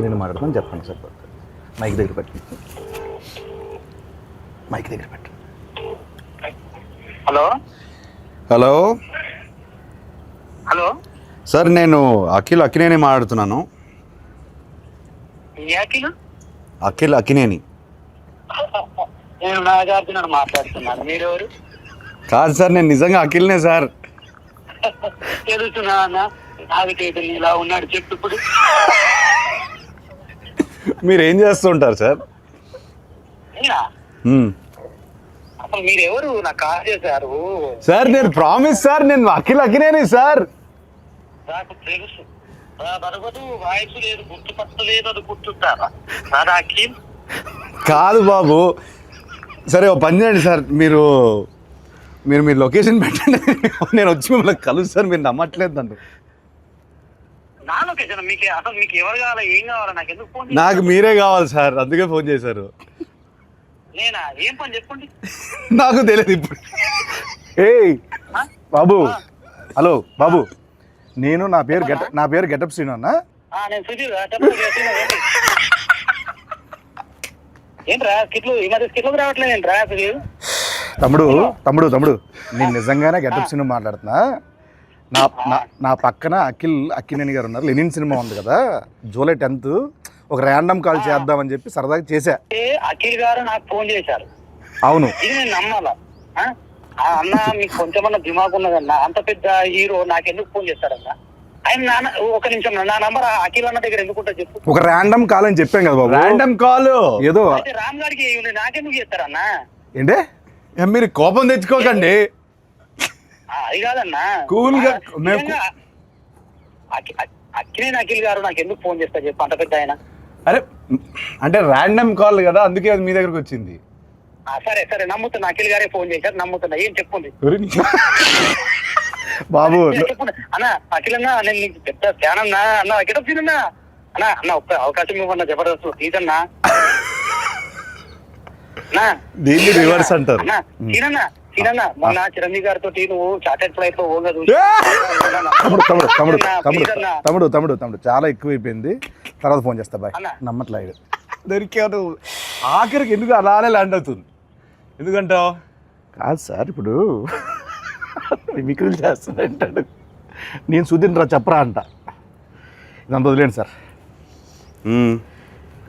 నేను మాట్లాడతాను చెప్పండి సార్. మైక్ దగ్గర పెట్టండి. మైక్ దగ్గర పెట్టండి. హలో హలో హలో సార్, నేను అక్కినేని మాట్లాడుతున్నాను. అక్కినేని. నేను నాగార్జున మాట్లాడుతున్నాను. మీరెవరు? కాదు సార్, నేను నిజంగా అఖిల్నే సార్. తెలుస్తున్నా అన్న, నాగటేటని ఇలా ఉన్నాడు చెప్పు ఇప్పుడు. మీరు ఏం చేస్తుంటారు సార్? అసలు మీరెవరు? నాకు కాల్ చేశారు సార్. నేను ప్రామిస్ సార్, నేను అక్కినేని సార్. నాకు తెలుసు. బరబదు వాయిస్ లేదు, గుర్తుపట్టలేదు, అది గుర్తుంటారా సార్? అఖిల్ కాదు బాబు. సరే ఓ పని చేయండి సార్, మీరు లొకేషన్ పెట్టండి, నేను వచ్చి మిమ్మల్ని కలుస్తాను. మీరు నమ్మట్లేదు నన్ను. నా లొకేషన్ మీకు అసలు మీకు ఎవరు కావాలా, ఏం కావాలా? నాకు ఎందుకు ఫోన్? నాకు మీరే కావాలి సార్, అందుకే ఫోన్ చేశారు. నేనా? ఏం పని చెప్పండి. నాకు తెలియదు ఇప్పుడు. బాబు, హలో బాబు, నేను నా పేరు గెటప్ శ్రీను అన్న. నేను సుధీర్. ఏంట్రా స్కిట్లు ఈ మధ్య స్కిట్లు రావట్లేదు ఏంట్రా? తమ్ముడు నేను నిజంగానే గెటప్ శ్రీను మాట్లాడుతున్నా. నా పక్కన అక్కినేని గారు ఉన్నారు. లెనిన్ సినిమా ఉంది కదా, జూలై 10th ఒక ర్యాండమ్ కాల్ చేద్దామని చెప్పి సరదాగా చేశా. అఖిల్ గారు నాకు ఫోన్ చేశారు. అవును, ఇది నేను నమ్మాలా? అన్న మీకు కొంచెమన్నా దిమాగ్ ఉన్నదన్నా, అంత పెద్ద హీరో నాకెందుకు ఫోన్ చేస్తారన్నా? ఆయన ఒక నిమిషం, నా నంబర్ అఖిల్ అన్న దగ్గర ఎందుకుంటా చెప్పు. ఒక ర్యాండమ్ కాల్ అని చెప్పాం కదా బాబు. ర్యాండమ్ కాల్ ఏదో రామ్ గారికి నాకెందుకు చేస్తారన్నా? ఏంటే మీరు కోపం తెచ్చుకోకండి. అది కాదన్నా, కూల్ గా అఖిల్ గారు నాకు ఎందుకు ఫోన్ చేస్తారు చెప్పు, అంత పెద్ద ఆయన. అరే అంటే ర్యాండమ్ కాల్ కదా, అందుకే అది మీ దగ్గరకు వచ్చింది. సరే సరే నమ్ముతున్నా, అఖిల్ గారే ఫోన్ చేశారు, నమ్ముతున్నా. ఏం చెప్పుంది బాబు? చెప్పుంది అన్న. అఖిల్ అన్నా, నేను నీకు పెద్ద ఫ్యాన్ అన్నా. అన్న గెటప్ సీన్ అన్నా. అన్న ఒక్క అవకాశం ఇవ్వన్నా, జబర్దస్త్ ప్లీజ్ అన్నా. దీన్ని రివర్స్ అంటారు. సీనన్నా, మొన్న చిరంజీవి గారితో నువ్వు చార్టెడ్ ఫ్లైట్ లో ఓగా తమ్ముడు చాలా ఎక్కువైపోయింది. తర్వాత ఫోన్ చేస్తా బాయ్. నమ్మట్లేదు దొరికాను. ఆఖరికి ఎందుకు అలానే ల్యాండ్ అవుతుంది? ఎందుకంటావు? కాదు సార్, ఇప్పుడు మిమిక్రీలు చేస్తానంటాడు. నేను సుధీర్ చెప్పరా అంట. ఇదంతా వదిలేండి సార్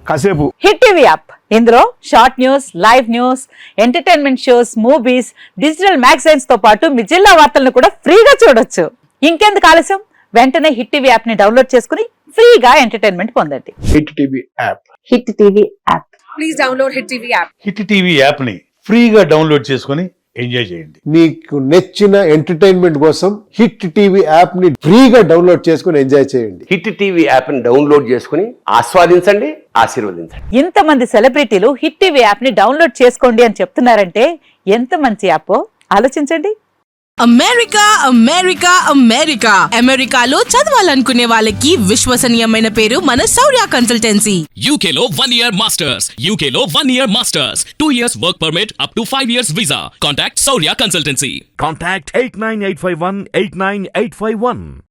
కాసేపు. హిట్ టీవీ యాప్, ఇందులో short news, live news, entertainment shows, movies, digital magazines తో పాటు మీ జిల్లా వార్తలను కూడా ఫ్రీగా చూడొచ్చు. ఇంకెందుకు ఆలస్యం? వెంటనే హిట్ టీవీ యాప్ ని డౌన్లోడ్ చేసుకుని ఫ్రీగా ఎంటర్టైన్మెంట్ పొందండి. Hit TV app. Hit TV app. Please download hit TV app. Hit TV app ని ఫ్రీగా డౌన్లోడ్ చేసుకుని ఎంజాయ్ చేయండి. మీకు నచ్చిన ఎంటర్టైన్మెంట్ కోసం హిట్ టీవీ యాప్ ని ఫ్రీగా డౌన్లోడ్ చేసుకుని ఎంజాయ్ చేయండి. హిట్ టీవీ యాప్ ని డౌన్లోడ్ చేసుకుని ఆస్వాదించండి, ఆశీర్వదించండి. ఇంతమంది సెలబ్రిటీలు హిట్ టీవీ యాప్ ని డౌన్లోడ్ చేసుకోండి అని చెప్తున్నారంటే ఎంత మంచి యాప్ ఆలోచించండి. అమెరికా అమెరికా అమెరికా అమెరికాలో చదవాలనుకునే వాళ్ళకి విశ్వసనీయమైన పేరు మన శౌర్య కన్సల్టెన్సీ. UK లో 1 year masters. UK లో 1 year masters. 2 years work permit up to 5 years visa. Contact Saurya Consultancy. Contact 89851 89851.